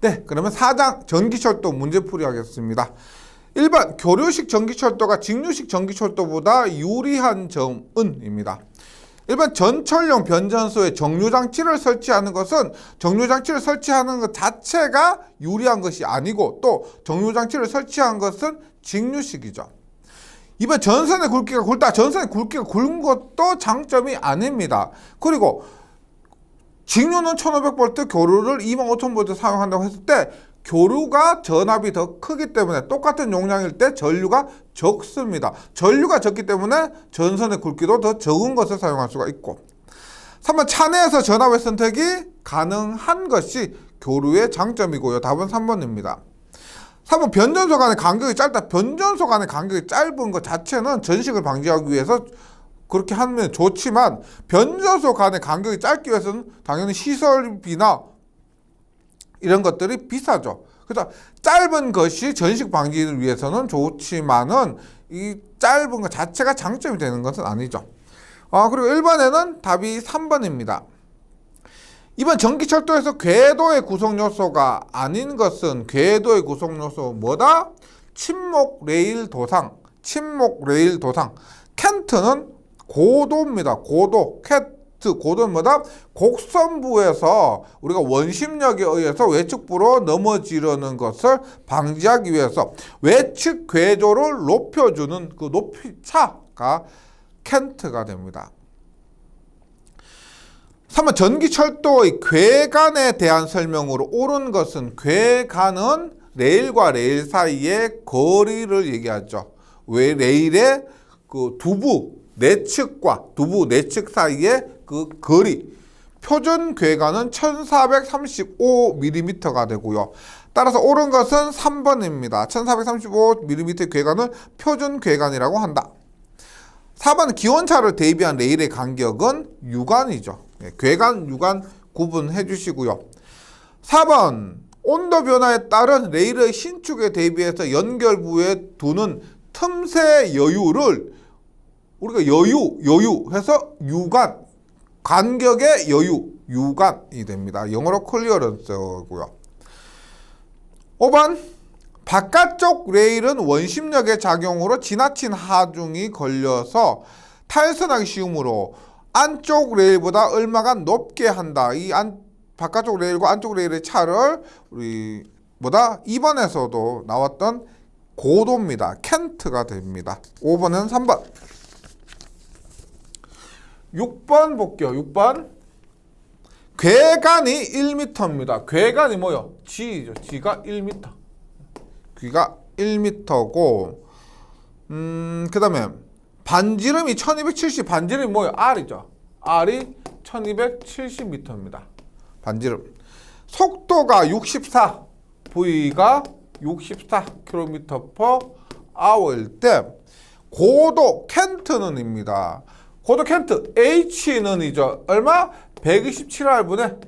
네, 그러면 4장 전기철도 문제풀이 하겠습니다. 1번 교류식 전기철도가 직류식 전기철도보다 유리한 점은입니다. 1번 전철용 변전소에 정류장치를 설치하는 것은 정류장치를 설치하는 것 자체가 유리한 것이 아니고 또 정류장치를 설치한 것은 직류식이죠. 2번 전선의 굵기가 굵다. 전선의 굵기가 굵은 것도 장점이 아닙니다. 그리고 직류는 1500V, 교류를 25000V 사용한다고 했을 때 교류가 전압이 더 크기 때문에 똑같은 용량일 때 전류가 적습니다. 전류가 적기 때문에 전선의 굵기도 더 적은 것을 사용할 수가 있고 3번 차내에서 전압의 선택이 가능한 것이 교류의 장점이고요. 답은 3번입니다. 3번 변전소 간의 간격이 짧다. 변전소 간의 간격이 짧은 것 자체는 전식을 방지하기 위해서 그렇게 하면 좋지만 변전소 간의 간격이 짧기 위해서는 당연히 시설비나 이런 것들이 비싸죠. 그래서 짧은 것이 전식 방지를 위해서는 좋지만은 이 짧은 것 자체가 장점이 되는 것은 아니죠. 그리고 1번에는 답이 3번입니다. 2번 전기철도에서 궤도의 구성요소가 아닌 것은 궤도의 구성요소 뭐다? 침목 레일 도상. 침목 레일 도상. 켄트는 고도입니다. 고도. 고도는 뭐다? 곡선부에서 우리가 원심력에 의해서 외측부로 넘어지려는 것을 방지하기 위해서 외측 궤조를 높여주는 그 높이차가 켄트가 됩니다. 3번 전기철도의 궤간에 대한 설명으로 옳은 것은 궤간은 레일과 레일 사이의 거리를 얘기하죠. 왜 레일의 그 두부 내측과 두부 내측 사이의 그 거리 표준 궤간은 1435mm가 되고요. 따라서 옳은 것은 3번입니다. 1435mm 궤간을 표준 궤간이라고 한다. 4번 기온차를 대비한 레일의 간격은 유관이죠. 궤간, 유관 구분해 주시고요. 4번 온도 변화에 따른 레일의 신축에 대비해서 연결부에 두는 틈새 여유를 우리가 여유 해서 유관, 간격의 여유, 유관이 됩니다. 영어로 클리어런스고요. 5번 바깥쪽 레일은 원심력의 작용으로 지나친 하중이 걸려서 탈선하기 쉬우므로 안쪽 레일보다 얼마가 높게 한다. 이 바깥쪽 레일과 안쪽 레일의 차를 우리 2번에서도 나왔던 고도입니다. 켄트가 됩니다. 5번은 3번. 6번 볼게요. 6번. 궤간이 1m입니다. 궤간이 뭐요? G죠. G가 1m. G가 1m고 그 다음에 반지름이 1270. 반지름이 뭐요? R이죠. R이 1270m입니다. 반지름. 속도가 64. V가 64km/h일 때 고도 켄트는입니다. 고도 켄트 H는 이죠. 얼마? 127R분의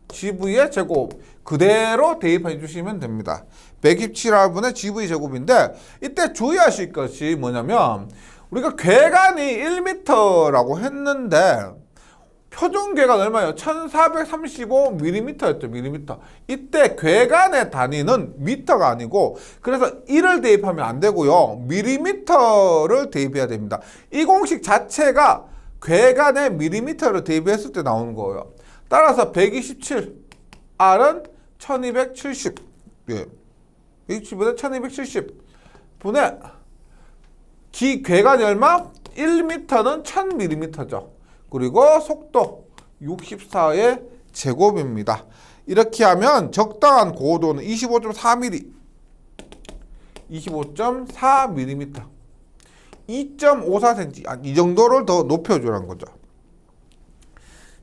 GV의 제곱 그대로 대입해 주시면 됩니다. 127R분의 GV 제곱인데 이때 주의하실 것이 뭐냐면 우리가 궤간이 1m라고 했는데 표준 궤간 얼마예요? 1435mm였죠. mm. 이때 궤간의 단위는 미터가 아니고 그래서 1을 대입하면 안 되고요. mm를 대입해야 됩니다. 이 공식 자체가 궤간의 mm를 대입했을 때 나오는 거예요. 따라서 127 R은 1270 127분의 1270 분의 궤간이 얼마? 1m는 1000mm죠. 그리고 속도 64의 제곱입니다. 이렇게 하면 적당한 고도는 25.4mm 25.4mm 2.54cm 이 정도를 더 높여주라는 거죠.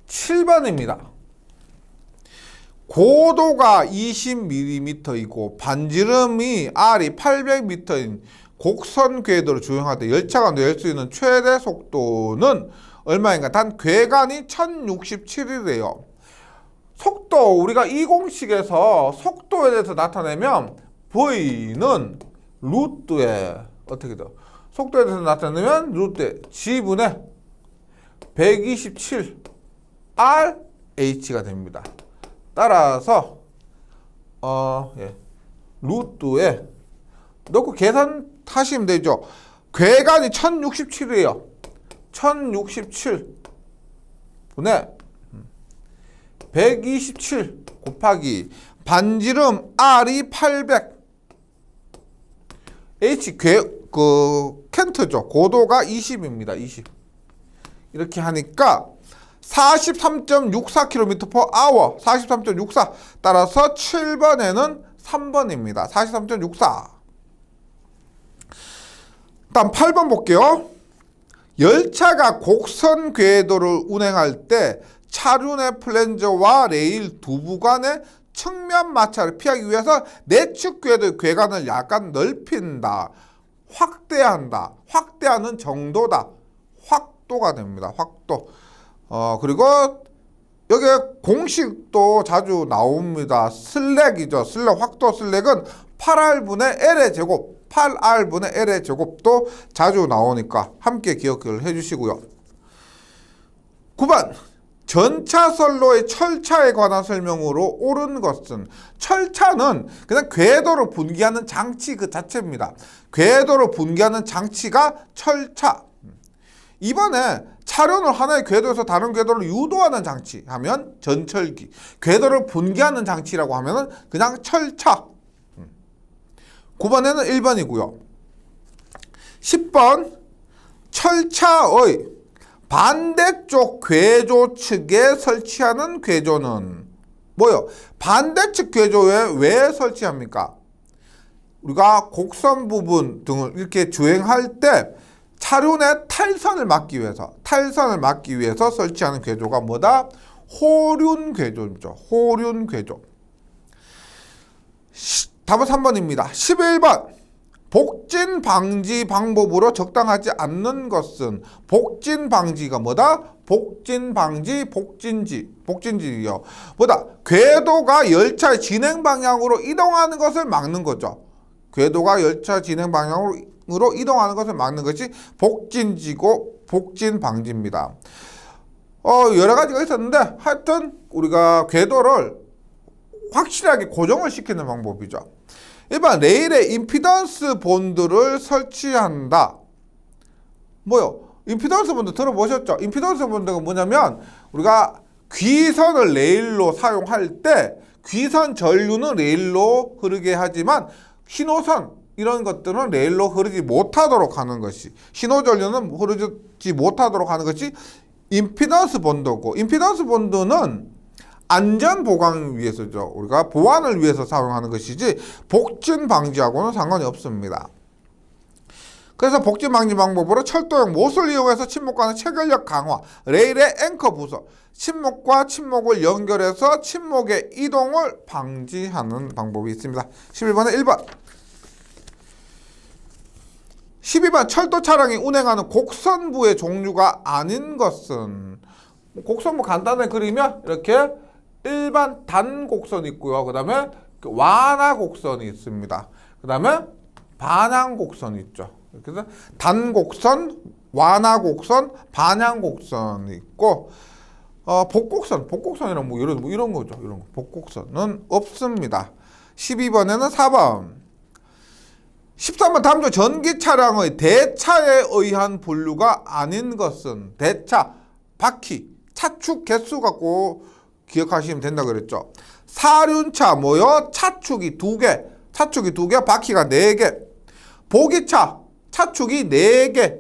7번입니다. 고도가 20mm이고 반지름이 R이 800m인 곡선 궤도를 주행할 때 열차가 낼 수 있는 최대 속도는 얼마인가? 단 궤간이 1067이래요. 속도 우리가 이 공식에서 속도에 대해서 나타내면 V는 루트에 어떻게 돼요? 속도에 대해서 나타내면 루트에 G분의 127 RH가 됩니다. 따라서 루트에 넣고 계산하시면 되죠. 궤간이 1067이에요. 1067 분의 127 곱하기 반지름 R이 800 H 켄트죠. 고도가 20입니다. 20 이렇게 하니까 43.64km/h 43.64 따라서 7번에는 3번입니다. 43.64. 다음 8번 볼게요. 열차가 곡선 궤도를 운행할 때 차륜의 플랜저와 레일 두부 간의 측면 마찰을 피하기 위해서 내측 궤도의 궤간을 약간 넓힌다. 확대한다. 확대하는 정도다. 확도가 됩니다. 확도. 그리고 여기에 공식도 자주 나옵니다. 슬랙이죠. 슬랙, 확도 슬랙은 8R분의 L의 제곱, 8R분의 L의 제곱도 자주 나오니까 함께 기억을 해주시고요. 9번. 전차선로의 철차에 관한 설명으로 옳은 것은, 철차는 그냥 궤도를 분기하는 장치 그 자체입니다. 궤도를 분기하는 장치가 철차. 이번에 차륜을 하나의 궤도에서 다른 궤도를 유도하는 장치 하면 전철기, 궤도를 분기하는 장치라고 하면 그냥 철차. 9번에는 1번이고요. 10번. 철차의 반대쪽 궤조 측에 설치하는 궤조는 뭐요? 반대측 궤조에 왜 설치합니까? 우리가 곡선 부분 등을 이렇게 주행할 때 차륜의 탈선을 막기 위해서 설치하는 궤조가 뭐다? 호륜 궤조죠. 호륜 궤조. 답은 3번입니다. 11번. 복진 방지 방법으로 적당하지 않는 것은, 복진 방지가 뭐다? 복진 방지, 복진지요. 뭐다? 궤도가 열차의 진행 방향으로 이동하는 것을 막는 거죠. 궤도가 열차 진행 방향으로 이동하는 것을 막는 것이 복진지고 복진 방지입니다. 여러 가지가 있었는데 하여튼 우리가 궤도를 확실하게 고정을 시키는 방법이죠. 일반 레일에 임피던스 본드를 설치한다. 뭐요? 임피던스 본드 들어보셨죠? 임피던스 본드가 뭐냐면 우리가 귀선을 레일로 사용할 때 귀선 전류는 레일로 흐르게 하지만 신호선 이런 것들은 레일로 흐르지 못하도록 하는 것이, 신호 전류는 흐르지 못하도록 하는 것이 임피던스 본드고, 임피던스 본드는 안전 보강 위해서죠. 우리가 보안을 위해서 사용하는 것이지 복진 방지하고는 상관이 없습니다. 그래서 복진 방지 방법으로 철도형 못을 이용해서 침목과는 체결력 강화, 레일의 앵커 부서, 침목과 침목을 연결해서 침목의 이동을 방지하는 방법이 있습니다. 11번에 1번. 12번. 철도 차량이 운행하는 곡선부의 종류가 아닌 것은, 곡선부 간단하게 그리면 이렇게 일반 단곡선이 있고요. 그 다음에 완화곡선이 있습니다. 그 다음에 반향곡선이 있죠. 그래서 단곡선, 완화곡선, 반향곡선이 있고, 복곡선이란 뭐 이런 거죠. 이런 거. 복곡선은 없습니다. 12번에는 4번. 13번. 다음 중 전기 차량의 대차에 의한 분류가 아닌 것은, 대차, 바퀴, 차축 개수 갖고 기억하시면 된다 그랬죠. 사륜차 뭐요? 차축이 2개, 바퀴가 4개. 보기차, 차축이 4개.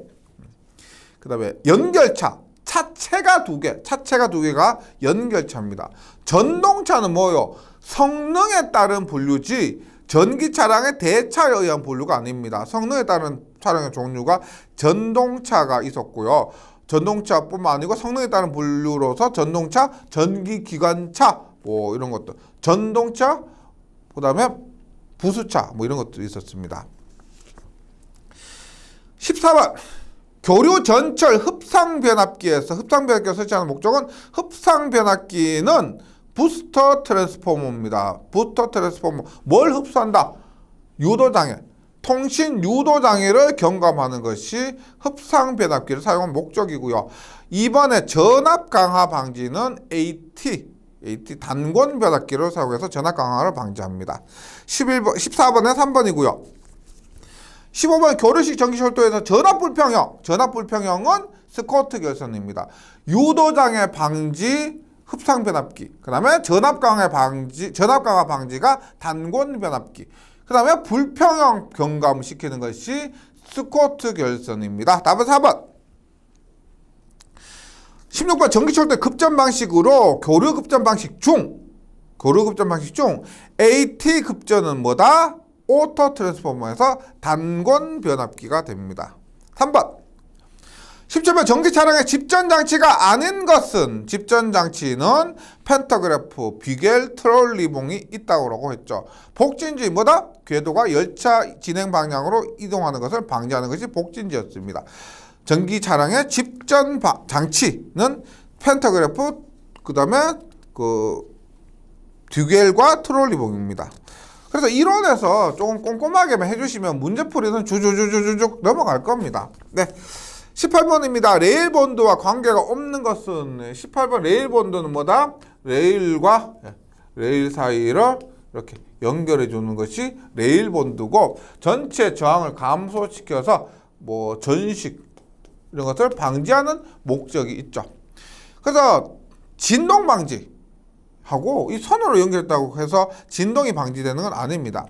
그 다음에 연결차, 차체가 2개가 연결차입니다. 전동차는 뭐요? 성능에 따른 분류지 전기 차량의 대차에 의한 분류가 아닙니다. 성능에 따른 차량의 종류가 전동차가 있었고요. 전동차뿐만 아니고 성능에 따른 분류로서 전동차, 전기기관차 뭐 이런 것들, 전동차, 그 다음에 부수차 뭐 이런 것들이 있었습니다. 14번. 교류 전철 흡상변압기에서, 흡상변압기를 설치하는 목적은, 흡상변압기는 부스터 트랜스포머입니다. 부스터 트랜스포머. 뭘 흡수한다? 유도장애. 통신 유도장애를 경감하는 것이 흡상변압기를 사용한 목적이고요. 이번에 전압 강화 방지는 AT, AT 단권 변압기를 사용해서 전압 강화를 방지합니다. 14번에 3번이고요. 15번 교류식 전기철도에서 전압 불평형은 스코트 결선입니다. 유도장애 방지 흡상 변압기. 그다음에 전압 강화 방지가 단권 변압기. 그다음에 불평형 경감시키는 것이 스코트 결선입니다. 답은 4번. 16번 전기철도의 급전 방식으로 교류 급전 방식 중 AT 급전은 뭐다? 오토 트랜스포머에서 단권 변압기가 됩니다. 3번. 17번 전기 차량의 집전 장치가 아닌 것은 집전 장치는 팬터그래프, 비겔, 트롤리봉이 있다고 했죠. 복진지 뭐다? 궤도가 열차 진행 방향으로 이동하는 것을 방지하는 것이 복진지였습니다. 전기 차량의 집전 장치는 팬터그래프, 그다음에 듀겔과 트롤리봉입니다. 그래서 이론에서 조금 꼼꼼하게만 해주시면 문제풀이는 주주주주쭉 넘어갈 겁니다. 네. 18번입니다. 레일 본드와 관계가 없는 것은 18번 레일 본드는 뭐다? 레일과 레일 사이를 이렇게 연결해 주는 것이 레일 본드고 전체 저항을 감소시켜서 뭐 전식 이런 것을 방지하는 목적이 있죠. 그래서 진동 방지하고 이 선으로 연결했다고 해서 진동이 방지되는 건 아닙니다.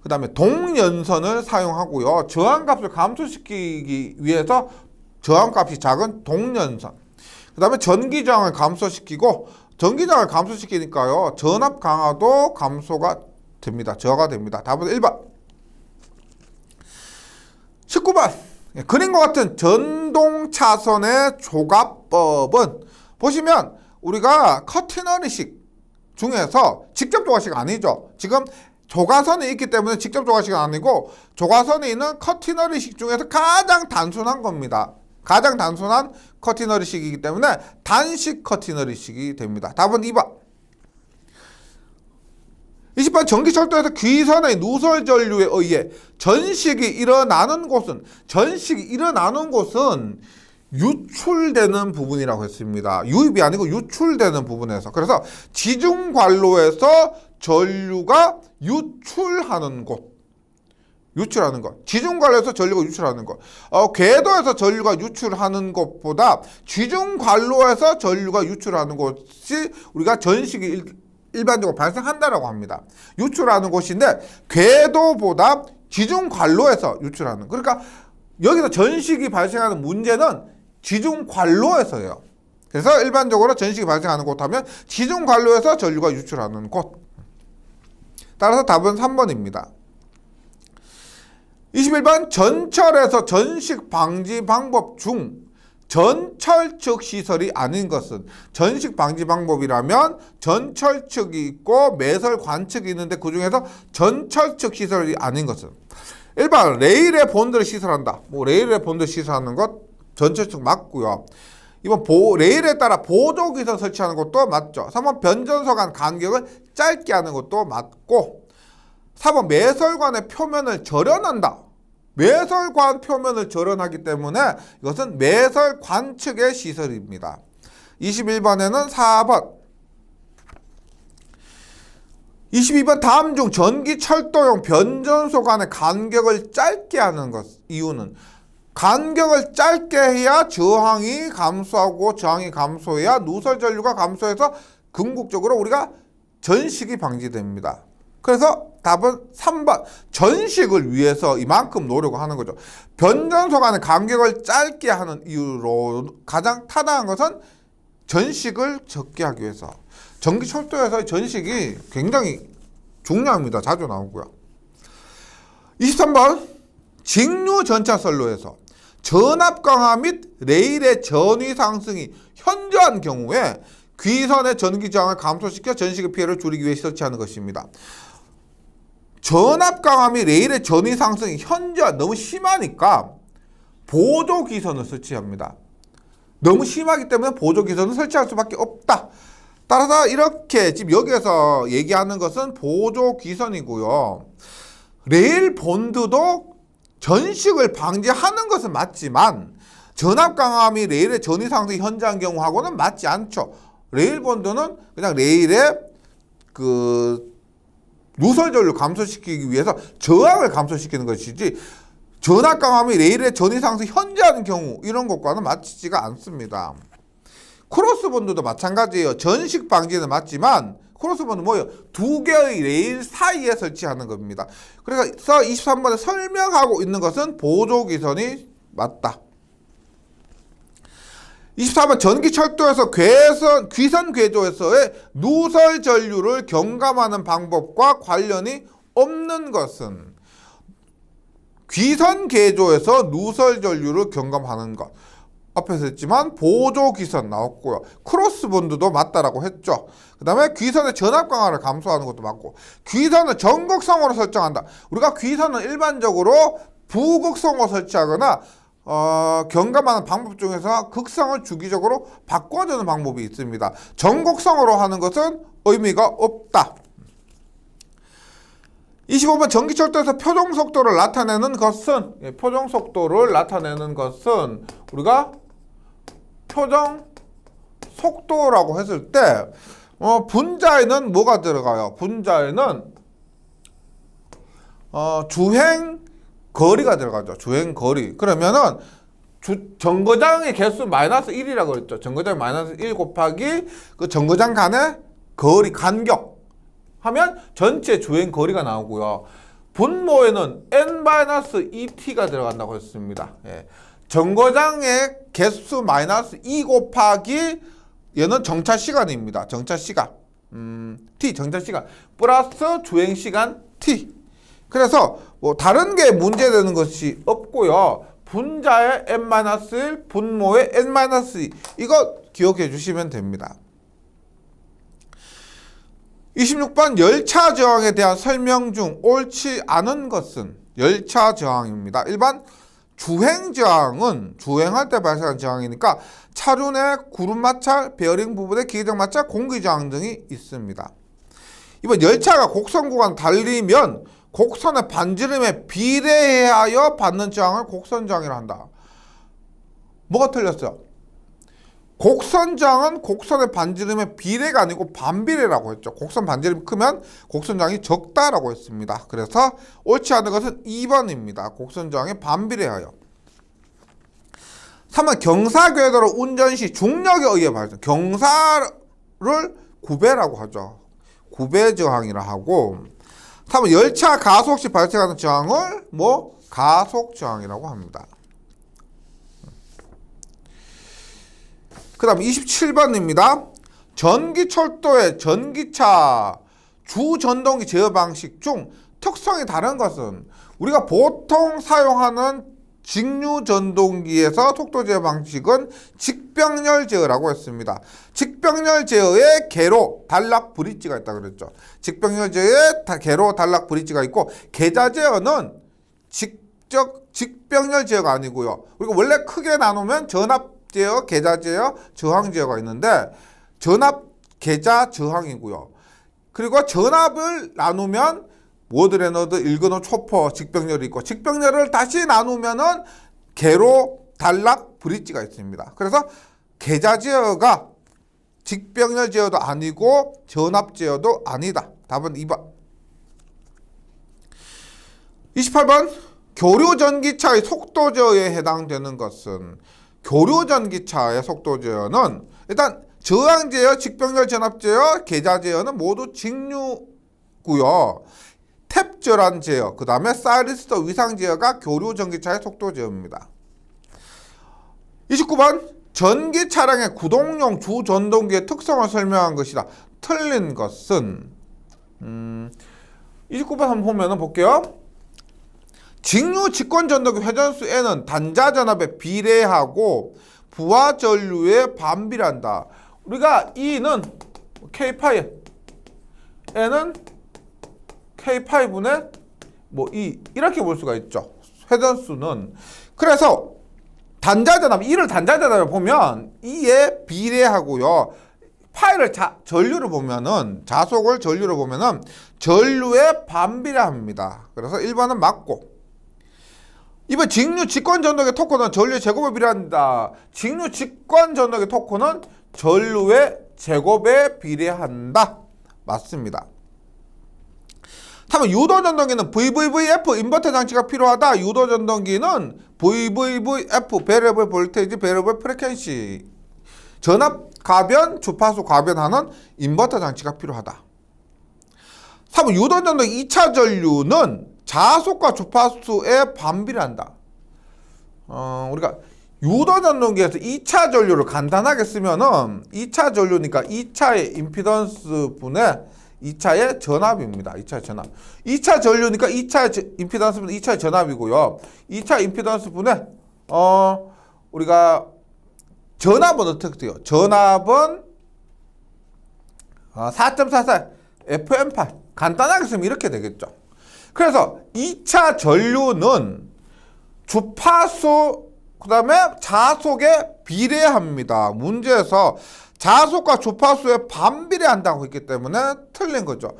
그 다음에 동연선을 사용하고요. 저항값을 감소시키기 위해서 저항값이 작은 동연선. 그 다음에 전기저항을 감소시키고 전기저항을 감소시키니까요. 전압 강화도 감소가 됩니다. 저하가 됩니다. 답은 1번. 19번. 그림과 같은 전동 차선의 조각법은 보시면 우리가 커티너리식 중에서 직접 조각식 아니죠. 지금 조가선이 있기 때문에 직접 조각식은 아니고 조가선이 있는 커티너리식 중에서 가장 단순한 겁니다. 가장 단순한 커티너리식이기 때문에 단식 커티너리식이 됩니다. 답은 2번. 20번 전기철도에서 귀선의 누설 전류에 의해 전식이 일어나는 곳은 유출되는 부분이라고 했습니다. 유입이 아니고 유출되는 부분에서. 그래서 지중관로에서 전류가 유출하는 곳. 지중관로에서 전류가 유출하는 것. 궤도에서 전류가 유출하는 것보다 지중관로에서 전류가 유출하는 곳이 우리가 전식이 일반적으로 발생한다라고 합니다. 유출하는 곳인데 궤도보다 지중관로에서 유출하는. 그러니까 여기서 전식이 발생하는 문제는 지중관로에서예요. 그래서 일반적으로 전식이 발생하는 곳 하면 지중관로에서 전류가 유출하는 곳. 따라서 답은 3번입니다. 21번 전철에서 전식 방지 방법 중 전철 측 시설이 아닌 것은 전식 방지 방법이라면 전철 측이 있고 매설 관측이 있는데 그 중에서 전철 측 시설이 아닌 것은 1번 레일에 본드를 시설한다. 레일에 본드 시설하는 것 전철 측 맞고요. 2번 레일에 따라 보조기선 설치하는 것도 맞죠. 3번 변전소 간 간격을 짧게 하는 것도 맞고 4번 매설관의 표면을 절연한다. 매설관 표면을 절연하기 때문에 이것은 매설관 측의 시설입니다. 21번에는 4번. 22번 다음 중 전기철도용 변전소 간의 간격을 짧게 하는 것. 이유는 간격을 짧게 해야 저항이 감소하고 저항이 감소해야 누설 전류가 감소해서 궁극적으로 우리가 전식이 방지됩니다. 그래서 답은 3번. 전식을 위해서 이만큼 노력을 하는 거죠. 변전소 간의 간격을 짧게 하는 이유로 가장 타당한 것은 전식을 적게 하기 위해서. 전기철도에서의 전식이 굉장히 중요합니다. 자주 나오고요. 23번. 직류 전차선로에서 전압 강화 및 레일의 전위 상승이 현저한 경우에 귀선의 전기 저항을 감소시켜 전식의 피해를 줄이기 위해 설치하는 것입니다. 전압 강화 및 레일의 전위 상승이 현저한 너무 심하니까 보조 기선을 설치합니다. 너무 심하기 때문에 보조 기선을 설치할 수밖에 없다. 따라서 이렇게 지금 여기에서 얘기하는 것은 보조 기선이고요. 레일 본드도 전식을 방지하는 것은 맞지만 전압 강화 및 레일의 전위 상승이 현저한 경우하고는 맞지 않죠. 레일 본드는 그냥 레일의 그 누설 전류 감소시키기 위해서 저항을 감소시키는 것이지 전압 강함이 레일의 전위 상승 현저한 경우 이런 것과는 맞지가 않습니다. 크로스 본드도 마찬가지예요. 전식 방지는 맞지만 크로스 본드 뭐예요? 두 개의 레일 사이에 설치하는 겁니다. 그래서 23번에 설명하고 있는 것은 보조기선이 맞다. 24번 전기철도에서 귀선 궤조에서의 누설 전류를 경감하는 방법과 관련이 없는 것은 귀선 궤조에서 누설 전류를 경감하는 것. 앞에서 했지만 보조 귀선 나왔고요. 크로스 본드도 맞다라고 했죠. 그 다음에 귀선의 전압 강화를 감소하는 것도 맞고, 귀선은 전극성으로 설정한다. 우리가 귀선은 일반적으로 부극성으로 설치하거나 경감하는 방법 중에서 극성을 주기적으로 바꿔주는 방법이 있습니다. 전극성으로 하는 것은 의미가 없다. 25번 전기철도에서 표정속도를 나타내는 것은, 표정속도를 나타내는 것은 우리가 표정속도라고 했을 때 분자에는 뭐가 들어가요? 분자에는 주행거리가 들어가죠. 주행거리. 그러면은 정거장의 개수 마이너스 1이라고 그랬죠. 정거장 마이너스 1 곱하기 그 정거장 간의 거리, 간격 하면 전체 주행거리가 나오고요. 분모에는 n-2t가 들어간다고 했습니다. 예. 정거장의 개수 마이너스 2 곱하기 얘는 정차시간입니다. 정차시간. t 정차시간 플러스 주행시간 t. 그래서 뭐 다른 게 문제되는 것이 없고요. 분자의 n-1, 분모의 n-2 이거 기억해 주시면 됩니다. 26번 열차 저항에 대한 설명 중 옳지 않은 것은 열차 저항입니다. 일반 주행 저항은 주행할 때 발생하는 저항이니까 차륜 내 구름 마찰, 베어링 부분의 기계적 마찰, 공기 저항 등이 있습니다. 이번 열차가 곡선 구간 달리면 곡선의 반지름에 비례하여 받는 저항을 곡선 저항이라 한다. 뭐가 틀렸어요? 곡선 저항은 곡선의 반지름의 비례가 아니고 반비례라고 했죠. 곡선 반지름이 크면 곡선 저항이 적다라고 했습니다. 그래서 옳지 않은 것은 2번입니다. 곡선 저항에 반비례하여. 3번 경사궤도로 운전 시 중력에 의해 발생. 경사를 구배라고 하죠. 구배 저항이라 하고. 3번 열차 가속 시 발생하는 저항을 가속 저항이라고 합니다. 그 다음 27번입니다. 전기철도의 전기차 주전동기 제어 방식 중 특성이 다른 것은 우리가 보통 사용하는 직류전동기에서 속도 제어 방식은 직병렬 제어라고 했습니다. 직병렬 제어에 개로, 단락, 브릿지가 있다고 그랬죠. 직병렬 제어에 개로, 단락, 브릿지가 있고 계좌 제어는 직병렬 제어가 아니고요. 우리가 원래 크게 나누면 전압 제어, 계좌 제어, 저항 제어가 있는데 전압, 계좌, 저항이고요. 그리고 전압을 나누면 워드레너드, 일근호, 초퍼, 직병렬이 있고 직병렬을 다시 나누면은 개로, 단락, 브릿지가 있습니다. 그래서 계좌 제어가 직병렬 제어도 아니고 전압 제어도 아니다. 답은 2번. 28번 교류 전기차의 속도 제어에 해당되는 것은 교류 전기차의 속도 제어는 일단 저항 제어, 직병렬 전압 제어, 계좌 제어는 모두 직류고요. 탭 절한 제어, 그 다음에 사이리스터 위상 제어가 교류 전기차의 속도 제어입니다. 29번 전기 차량의 구동용 주전동기의 특성을 설명한 것이다. 틀린 것은 29번 한번 보면 볼게요. 직류 직권 전동기 회전수 N은 단자 전압에 비례하고 부하 전류에 반비례한다. 우리가 E는 K 파이, N은 K 파이분의 E 이렇게 볼 수가 있죠. 회전수는. 그래서 단자 전압, E를 단자 전압을 보면 E에 비례하고요. 파이를 전류를 보면은 자속을 전류를 보면은 전류에 반비례합니다. 그래서 1번은 맞고. 이번 직류 직권 전동의 토크는 전류의 제곱에 비례한다. 직류 직권 전동의 토크는 전류의 제곱에 비례한다. 맞습니다. 3번 유도전동기는 VVVF 인버터 장치가 필요하다. 유도전동기는 VVVF 베리어블 볼테이지 베리어블 프리퀀시 전압 가변 주파수 가변하는 인버터 장치가 필요하다. 3번 유도전동 2차 전류는 자속과 주파수에 반비례한다. 우리가 유도전동기에서 2차 전류를 간단하게 쓰면은 2차 전류니까 2차의 임피던스 분의 2차의 전압입니다. 2차의 전압. 2차 전류니까 2차의 임피던스 분의 2차의 전압이고요. 2차 임피던스 분의 우리가 전압은 어떻게 돼요? 전압은 4.44 FM8 간단하게 쓰면 이렇게 되겠죠. 그래서 2차 전류는 주파수 그 다음에 자속에 비례합니다. 문제에서 자속과 주파수에 반비례한다고 했기 때문에 틀린 거죠.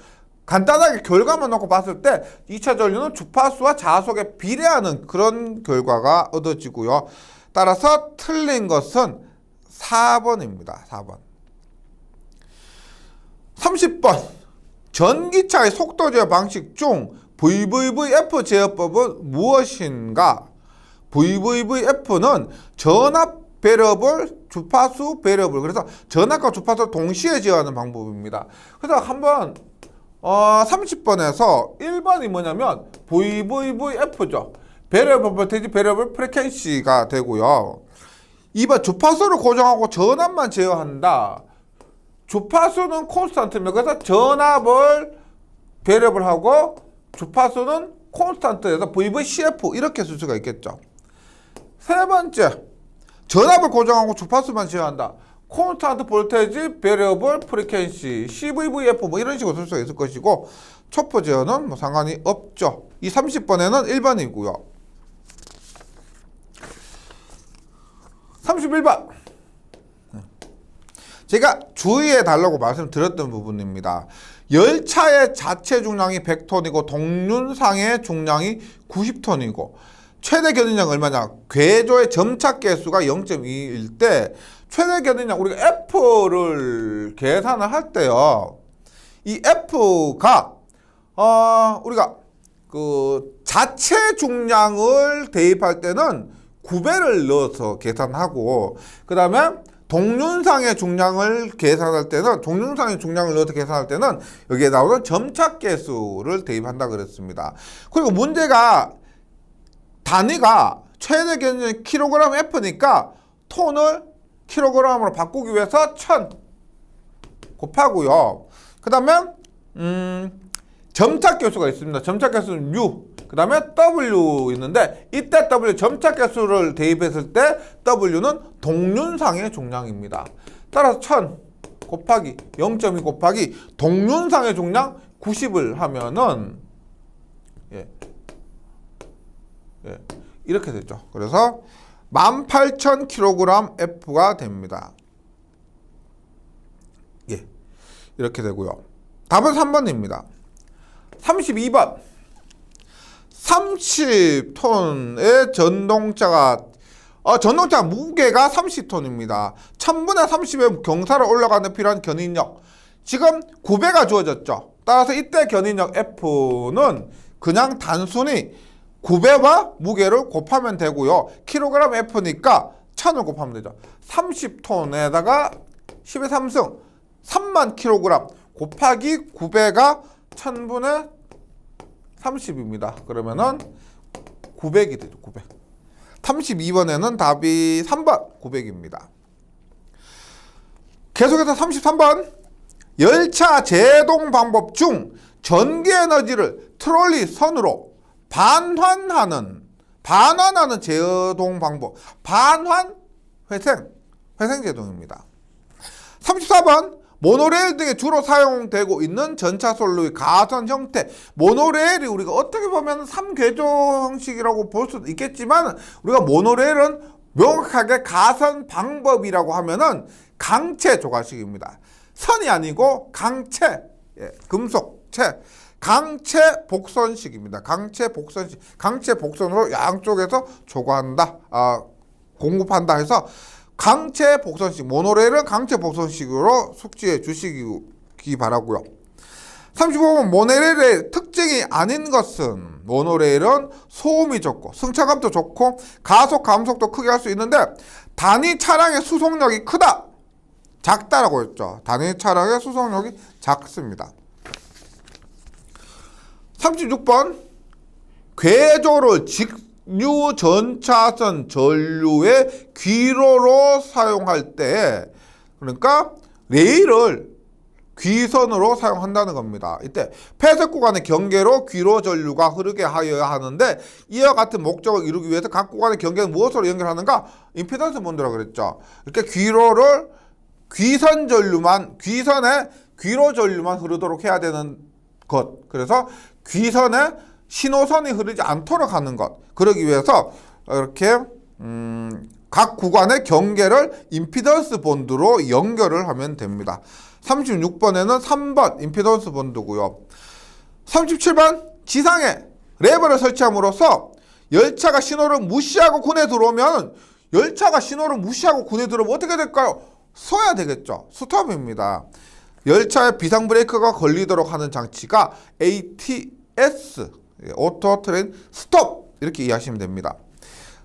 간단하게 결과만 놓고 봤을 때 2차 전류는 주파수와 자속에 비례하는 그런 결과가 얻어지고요. 따라서 틀린 것은 4번입니다. 4번. 30번. 전기차의 속도 제어 방식 중 VVVF 제어법은 무엇인가? VVVF는 전압 베리어블, 주파수 베리어블. 그래서 전압과 주파수를 동시에 제어하는 방법입니다. 그래서 한번 30번에서 1번이 뭐냐면 VVVF죠. 베리어블 볼테이지, 베리어블 프리퀀시가 되고요. 2번 주파수를 고정하고 전압만 제어한다. 주파수는 콘스탄트입니다. 그래서 전압을 베리어블하고 주파수는 콘스탄트에서 VVCF 이렇게 쓸 수가 있겠죠. 세 번째, 전압을 고정하고 주파수만 제어한다. 콘스탄트 볼테이지, 베리어블 프리퀀시, CVVF 뭐 이런 식으로 쓸 수가 있을 것이고 초포 제어는 뭐 상관이 없죠. 이 30번에는 1번이고요. 31번. 제가 주의해 달라고 말씀드렸던 부분입니다. 열차의 자체 중량이 100톤이고 동륜상의 중량이 90톤이고 최대 견인량이 얼마냐? 궤조의 점착 개수가 0.2일 때 최대 견인량 우리가 F를 계산을 할 때요. 이 F가 우리가 그 자체 중량을 대입할 때는 9배를 넣어서 계산하고 그다음에 동륜상의 중량을 계산할 때는 동륜상의 중량을 넣어서 계산할 때는 여기에 나오는 점착 개수를 대입한다 그랬습니다. 그리고 문제가 단위가 최대 견인량이 kg F니까 톤을 kg으로 바꾸기 위해서 1000 곱하고요. 그 다음에 점착 개수가 있습니다. 점착 개수는 U 그 다음에 W 있는데 이때 W 점착 개수를 대입했을 때 W는 동륜상의 중량입니다. 따라서 1000 곱하기 0.2 곱하기 동륜상의 중량 90을 하면은 이렇게 되죠. 그래서 18,000kg F가 됩니다. 이렇게 되고요. 답은 3번입니다. 32번. 30톤의 전동차 무게가 30톤입니다. 1000분의 30의 경사를 올라가는 필요한 견인력. 지금 9배가 주어졌죠. 따라서 이때 견인력 F는 그냥 단순히 9배와 무게를 곱하면 되고요. kg F니까 1000을 곱하면 되죠. 30톤에다가 10의 3승 3만 kg 곱하기 9배가 1000분의 30입니다. 그러면은 900이 되죠. 900. 32번에는 답이 3번 900입니다. 계속해서 33번. 열차 제동 방법 중 전기 에너지를 트롤리 선으로 반환하는 제동 방법. 반환 회생 제동입니다. 34번. 모노레일 등에 주로 사용되고 있는 전차 선로의 가선 형태. 모노레일이 우리가 어떻게 보면 3궤조 형식이라고 볼 수도 있겠지만 우리가 모노레일은 명확하게 가선 방법이라고 하면은 강체 조가식입니다. 선이 아니고 강체, 금속체, 강체 복선식입니다. 강체 복선식, 강체 복선으로 양쪽에서 조가한다, 공급한다 해서 강체 복선식, 모노레일은 강체 복선식으로 숙지해 주시기 바라고요. 35번 모노레일의 특징이 아닌 것은 모노레일은 소음이 적고 승차감도 좋고 가속 감속도 크게 할 수 있는데 단위 차량의 수송력이 크다, 작다라고 했죠. 단위 차량의 수송력이 작습니다. 36번 궤조를 직류 전차선 전류의 귀로로 사용할 때, 그러니까 레일을 귀선으로 사용한다는 겁니다. 이때 폐쇄 구간의 경계로 귀로 전류가 흐르게 하여야 하는데 이와 같은 목적을 이루기 위해서 각 구간의 경계는 무엇으로 연결하는가? 임피던스 본드라고 그랬죠. 이렇게 귀로를 귀선 전류만, 귀선에 귀로 전류만 흐르도록 해야 되는 것. 그래서 귀선에 신호선이 흐르지 않도록 하는 것. 그러기 위해서 이렇게 각 구간의 경계를 임피던스 본드로 연결을 하면 됩니다. 36번에는 3번 임피던스 본드고요. 37번 지상에 레버를 설치함으로써 열차가 신호를 무시하고 군에 들어오면, 열차가 신호를 무시하고 군에 들어오면 어떻게 될까요? 서야 되겠죠. 스톱입니다. 열차에 비상 브레이크가 걸리도록 하는 장치가 ATS, 오토 트레인 스톱, 이렇게 이해하시면 됩니다.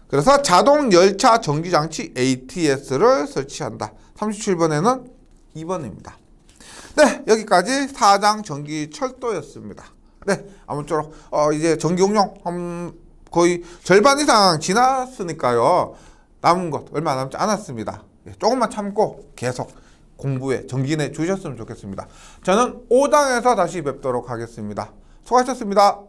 그래서 자동 열차 정지 장치 ATS를 설치한다. 37번에는 2번입니다. 네, 여기까지 4장 전기철도였습니다. 네, 아무쪼록 이제 전기 응용 거의 절반 이상 지났으니까요. 남은 것 얼마 남지 않았습니다. 조금만 참고 계속 공부에 정진해 주셨으면 좋겠습니다. 저는 5장에서 다시 뵙도록 하겠습니다. 수고하셨습니다.